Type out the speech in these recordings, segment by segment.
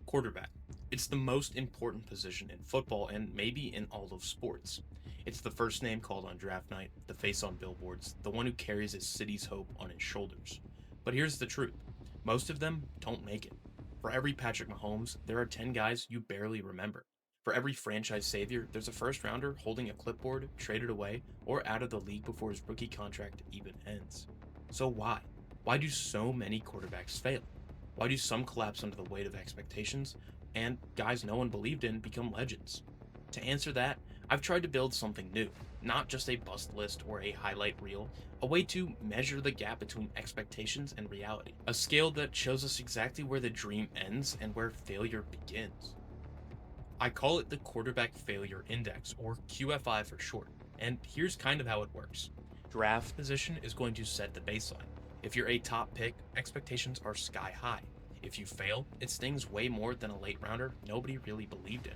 Quarterback. It's the most important position in football and maybe in all of sports. It's the first name called on draft night, the face on billboards, the one who carries his city's hope on his shoulders. But here's the truth, most of them don't make it. For every Patrick Mahomes, there are 10 guys you barely remember. For every franchise savior, there's a first rounder holding a clipboard, traded away, or out of the league before his rookie contract even ends. So why? Why do so many quarterbacks fail? Why do some collapse under the weight of expectations, and guys no one believed in become legends? To answer that, I've tried to build something new, not just a bust list or a highlight reel, a way to measure the gap between expectations and reality, a scale that shows us exactly where the dream ends and where failure begins. I call it the Quarterback Failure Index, or QFI for short, and here's kind of how it works. Draft position is going to set the baseline. If you're a top pick, expectations are sky high. If you fail, it stings way more than a late rounder nobody really believed in.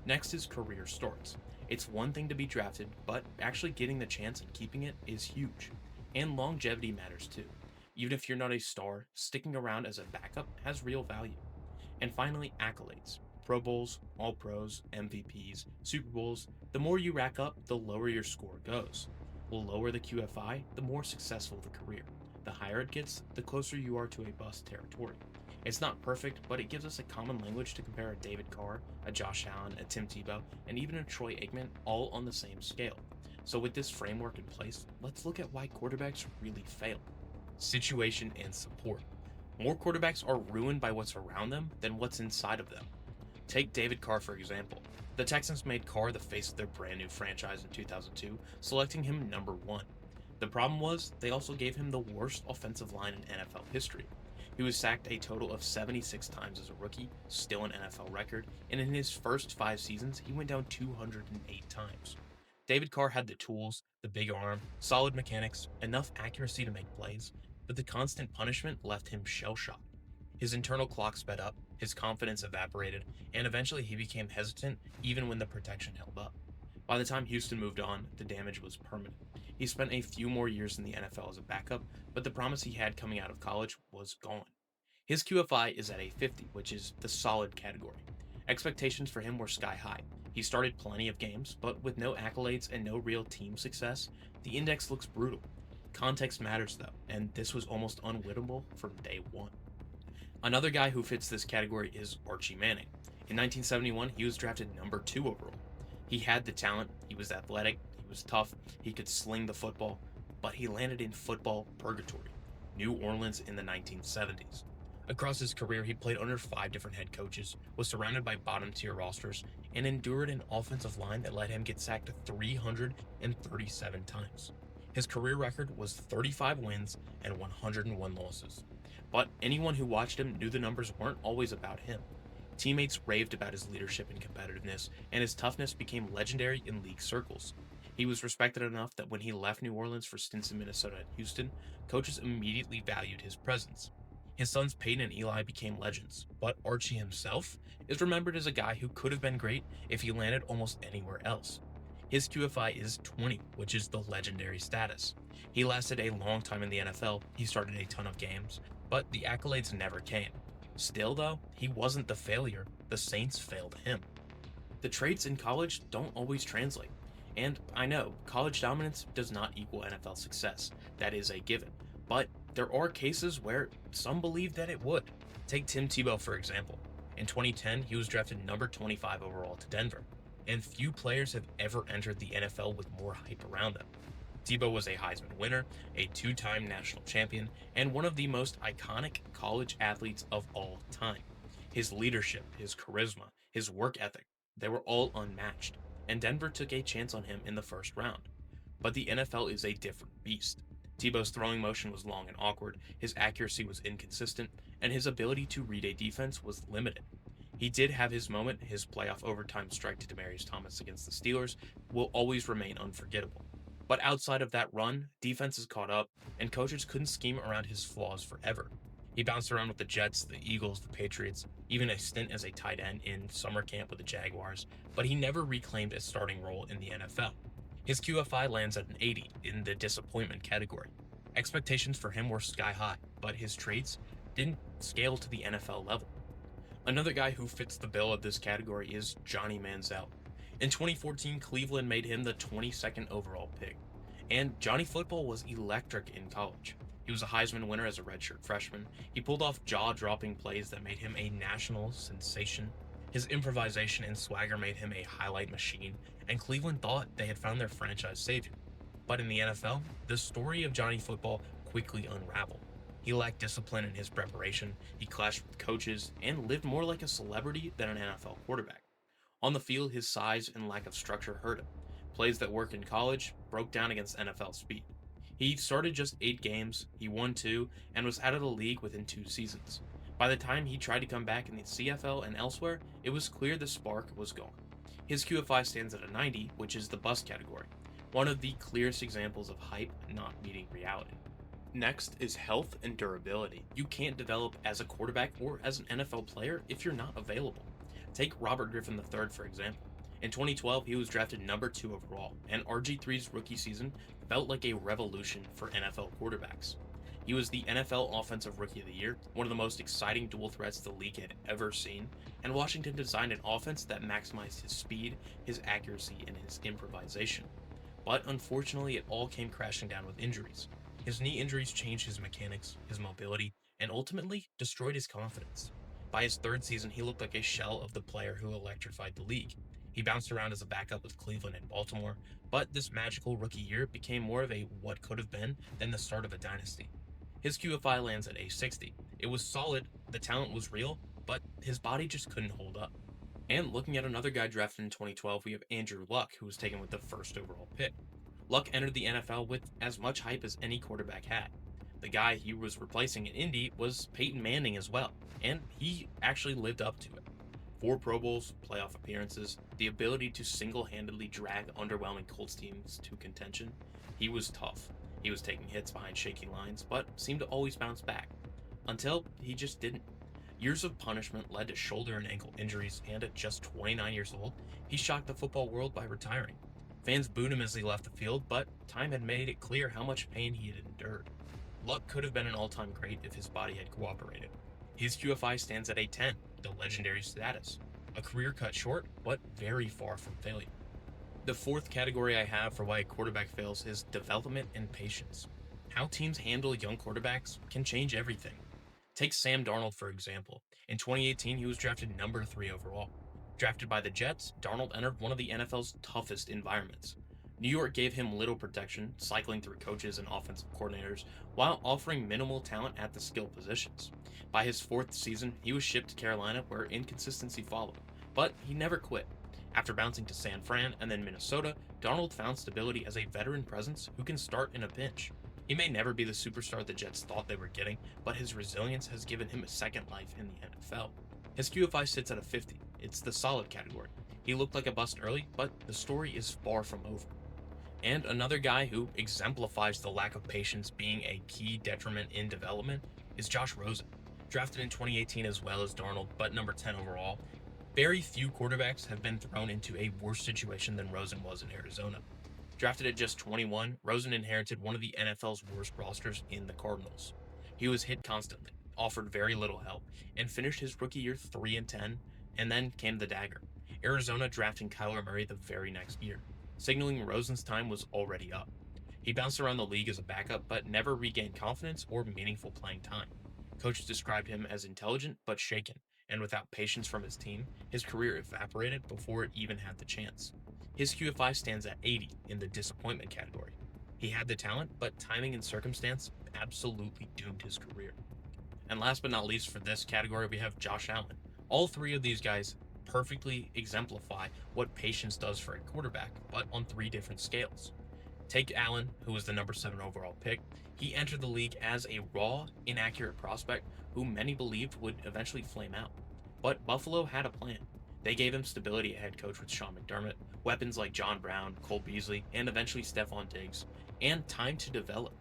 Next is career starts. It's one thing to be drafted, but actually getting the chance and keeping it is huge. And longevity matters too. Even if you're not a star, sticking around as a backup has real value. And finally, accolades. Pro Bowls, All Pros, MVPs, Super Bowls, the more you rack up, the lower your score goes. The lower the QFI, the more successful the career. The higher it gets, the closer you are to a bust territory. It's not perfect, but it gives us a common language to compare a David Carr, a Josh Allen, a Tim Tebow, and even a Troy Aikman all on the same scale. So with this framework in place, let's look at why quarterbacks really fail. Situation and support. More quarterbacks are ruined by what's around them than what's inside of them. Take David Carr for example. The Texans made Carr the face of their brand new franchise in 2002, selecting him number 1. The problem was, they also gave him the worst offensive line in NFL history. He was sacked a total of 76 times as a rookie, still an NFL record, and in his first 5 seasons, he went down 208 times. David Carr had the tools, the big arm, solid mechanics, enough accuracy to make plays, but the constant punishment left him shell-shocked. His internal clock sped up, his confidence evaporated, and eventually he became hesitant even when the protection held up. By the time Houston moved on, the damage was permanent. He spent a few more years in the NFL as a backup, but the promise he had coming out of college was gone. His QFI is at a 50, which is the solid category. Expectations for him were sky high. He started plenty of games, but with no accolades and no real team success, the index looks brutal. Context matters though, and this was almost unwinnable from day one. Another guy who fits this category is Archie Manning. In 1971, he was drafted number 2 overall. He had the talent, he was athletic, he was tough, he could sling the football, but he landed in football purgatory, New Orleans in the 1970s. Across his career, he played under 5 different head coaches, was surrounded by bottom tier rosters, and endured an offensive line that let him get sacked 337 times. His career record was 35 wins and 101 losses. But anyone who watched him knew the numbers weren't always about him. Teammates raved about his leadership and competitiveness, and his toughness became legendary in league circles. He was respected enough that when he left New Orleans for stints in Minnesota and Houston, coaches immediately valued his presence. His sons Peyton and Eli became legends, but Archie himself is remembered as a guy who could have been great if he landed almost anywhere else. His QFI is 20, which is the legendary status. He lasted a long time in the NFL, he started a ton of games, but the accolades never came. Still though, he wasn't the failure, the Saints failed him. The traits in college don't always translate. And I know, college dominance does not equal NFL success, that is a given. But there are cases where some believe that it would. Take Tim Tebow for example. In 2010, he was drafted number 25 overall to Denver, and few players have ever entered the NFL with more hype around them. Tebow was a Heisman winner, a 2-time national champion, and one of the most iconic college athletes of all time. His leadership, his charisma, his work ethic, they were all unmatched, and Denver took a chance on him in the first round. But the NFL is a different beast. Tebow's throwing motion was long and awkward, his accuracy was inconsistent, and his ability to read a defense was limited. He did have his moment, his playoff overtime strike to Demaryius Thomas against the Steelers will always remain unforgettable. But outside of that run, defenses caught up, and coaches couldn't scheme around his flaws forever. He bounced around with the Jets, the Eagles, the Patriots, even a stint as a tight end in summer camp with the Jaguars, but he never reclaimed a starting role in the NFL. His QFI lands at an 80 in the disappointment category. Expectations for him were sky high, but his traits didn't scale to the NFL level. Another guy who fits the bill of this category is Johnny Manziel. In 2014, Cleveland made him the 22nd overall pick, and Johnny Football was electric in college. He was a Heisman winner as a redshirt freshman. He pulled off jaw-dropping plays that made him a national sensation. His improvisation and swagger made him a highlight machine, and Cleveland thought they had found their franchise savior. But in the NFL, the story of Johnny Football quickly unraveled. He lacked discipline in his preparation, he clashed with coaches, and lived more like a celebrity than an NFL quarterback. On the field, his size and lack of structure hurt him. Plays that worked in college broke down against NFL speed. He started just 8 games, he won 2, and was out of the league within 2 seasons. By the time he tried to come back in the CFL and elsewhere, it was clear the spark was gone. His QFI stands at a 90, which is the bust category, one of the clearest examples of hype not meeting reality. Next is health and durability. You can't develop as a quarterback or as an NFL player if you're not available. Take Robert Griffin III, for example. In 2012, he was drafted number 2 overall, and RG3's rookie season felt like a revolution for NFL quarterbacks. He was the NFL Offensive Rookie of the Year, one of the most exciting dual threats the league had ever seen, and Washington designed an offense that maximized his speed, his accuracy, and his improvisation. But unfortunately, it all came crashing down with injuries. His knee injuries changed his mechanics, his mobility, and ultimately destroyed his confidence. By his 3rd season, he looked like a shell of the player who electrified the league. He bounced around as a backup with Cleveland and Baltimore, but this magical rookie year became more of a what could have been than the start of a dynasty. His QFI lands at a 60. It was solid, the talent was real, but his body just couldn't hold up. And looking at another guy drafted in 2012, we have Andrew Luck, who was taken with the 1st overall pick. Luck entered the NFL with as much hype as any quarterback had. The guy he was replacing in Indy was Peyton Manning as well, and he actually lived up to it. 4 Pro Bowls, playoff appearances, the ability to single-handedly drag underwhelming Colts teams to contention. He was tough. He was taking hits behind shaky lines, but seemed to always bounce back. Until he just didn't. Years of punishment led to shoulder and ankle injuries, and at just 29 years old, he shocked the football world by retiring. Fans booed him as he left the field, but time had made it clear how much pain he had endured. Luck could have been an all-time great if his body had cooperated. His QFI stands at a 10, the legendary status. A career cut short, but very far from failure. The 4th category I have for why a quarterback fails is development and patience. How teams handle young quarterbacks can change everything. Take Sam Darnold, for example. In 2018, he was drafted number 3 overall. Drafted by the Jets, Darnold entered one of the NFL's toughest environments. New York gave him little protection, cycling through coaches and offensive coordinators, while offering minimal talent at the skill positions. By his 4th season, he was shipped to Carolina, where inconsistency followed, but he never quit. After bouncing to San Fran and then Minnesota, Darnold found stability as a veteran presence who can start in a pinch. He may never be the superstar the Jets thought they were getting, but his resilience has given him a second life in the NFL. His QFI sits at a 50. It's the solid category. He looked like a bust early, but the story is far from over. And another guy who exemplifies the lack of patience being a key detriment in development is Josh Rosen. Drafted in 2018 as well as Darnold, but number 10 overall, very few quarterbacks have been thrown into a worse situation than Rosen was in Arizona. Drafted at just 21, Rosen inherited one of the NFL's worst rosters in the Cardinals. He was hit constantly, offered very little help, and finished his rookie year 3-10, and then came the dagger. Arizona drafting Kyler Murray the very next year, signaling Rosen's time was already up. He bounced around the league as a backup, but never regained confidence or meaningful playing time. Coaches described him as intelligent but shaken, and without patience from his team, his career evaporated before it even had the chance. His QFI stands at 80 in the disappointment category. He had the talent, but timing and circumstance absolutely doomed his career. And last but not least for this category, we have Josh Allen. All 3 of these guys perfectly exemplify what patience does for a quarterback, but on 3 different scales. Take Allen, who was the number 7 overall pick. He entered the league as a raw, inaccurate prospect who many believed would eventually flame out. But Buffalo had a plan. They gave him stability at head coach with Sean McDermott, weapons like John Brown, Cole Beasley, and eventually Stephon Diggs, and time to develop.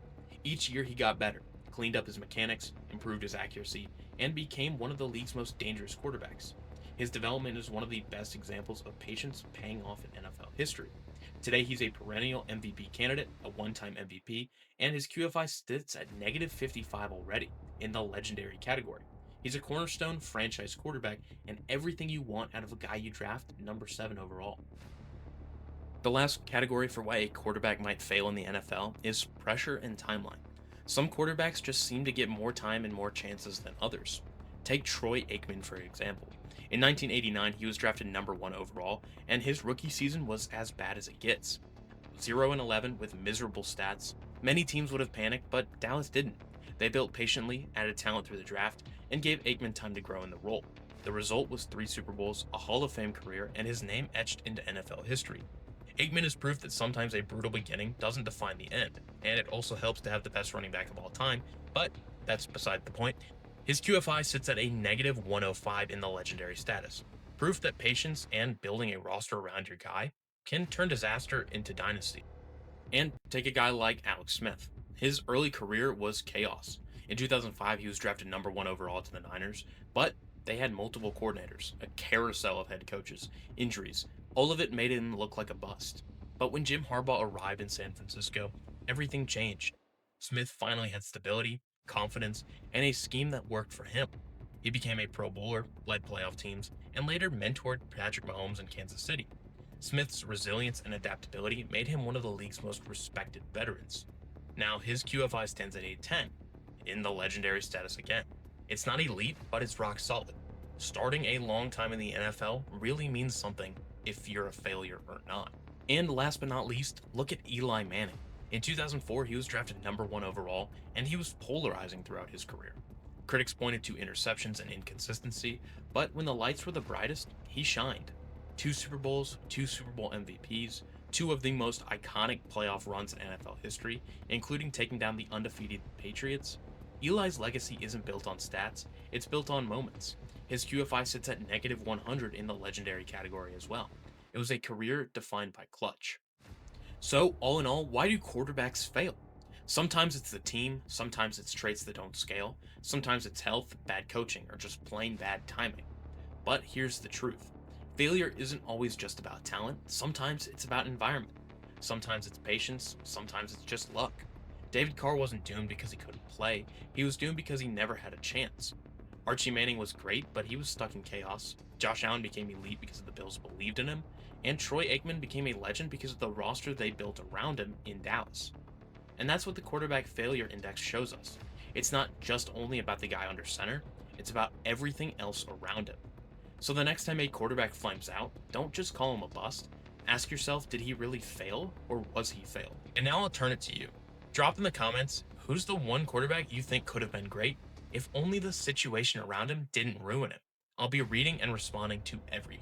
Each year he got better, cleaned up his mechanics, improved his accuracy, and became one of the league's most dangerous quarterbacks. His development is one of the best examples of patience paying off in NFL history. Today he's a perennial MVP candidate, a one-time MVP, and his QFI sits at negative 55 already, in the legendary category. He's a cornerstone franchise quarterback and everything you want out of a guy you draft number 7 overall. The last category for why a quarterback might fail in the NFL is pressure and timeline. Some quarterbacks just seem to get more time and more chances than others. Take Troy Aikman for example. In 1989, he was drafted number 1 overall, and his rookie season was as bad as it gets. 0 and 11 with miserable stats. Many teams would have panicked, but Dallas didn't. They built patiently, added talent through the draft, and gave Aikman time to grow in the role. The result was 3 Super Bowls, a Hall of Fame career, and his name etched into NFL history. Aikman is proof that sometimes a brutal beginning doesn't define the end, and it also helps to have the best running back of all time, but that's beside the point. His QFI sits at a negative 105 in the legendary status, proof that patience and building a roster around your guy can turn disaster into dynasty. And take a guy like Alex Smith. His early career was chaos. In 2005, he was drafted number 1 overall to the Niners, but they had multiple coordinators, a carousel of head coaches, injuries. All of it made him look like a bust. But when Jim Harbaugh arrived in San Francisco, everything changed. Smith finally had stability, confidence, and a scheme that worked for him. He became a Pro Bowler, led playoff teams, and later mentored Patrick Mahomes in Kansas City. Smith's resilience and adaptability made him one of the league's most respected veterans. Now, his QFI stands at 810, in the legendary status again. It's not elite, but it's rock solid. Starting a long time in the NFL really means something if you're a failure or not. And last but not least, look at Eli Manning. In 2004, he was drafted number 1 overall, and he was polarizing throughout his career. Critics pointed to interceptions and inconsistency, but when the lights were the brightest, he shined. 2 Super Bowls, 2 Super Bowl MVPs, 2 of the most iconic playoff runs in NFL history, including taking down the undefeated Patriots. Eli's legacy isn't built on stats, it's built on moments. His QFI sits at negative 100 in the legendary category as well. It was a career defined by clutch. So, all in all, why do quarterbacks fail? Sometimes it's the team, sometimes it's traits that don't scale, sometimes it's health, bad coaching, or just plain bad timing. But here's the truth. Failure isn't always just about talent, sometimes it's about environment. Sometimes it's patience, sometimes it's just luck. David Carr wasn't doomed because he couldn't play, he was doomed because he never had a chance. Archie Manning was great, but he was stuck in chaos. Josh Allen became elite because the Bills believed in him, and Troy Aikman became a legend because of the roster they built around him in Dallas. And that's what the quarterback failure index shows us. It's not just only about the guy under center, it's about everything else around him. So the next time a quarterback flames out, don't just call him a bust. Ask yourself, did he really fail, or was he failed? And now I'll turn it to you. Drop in the comments, who's the one quarterback you think could have been great if only the situation around him didn't ruin him? I'll be reading and responding to every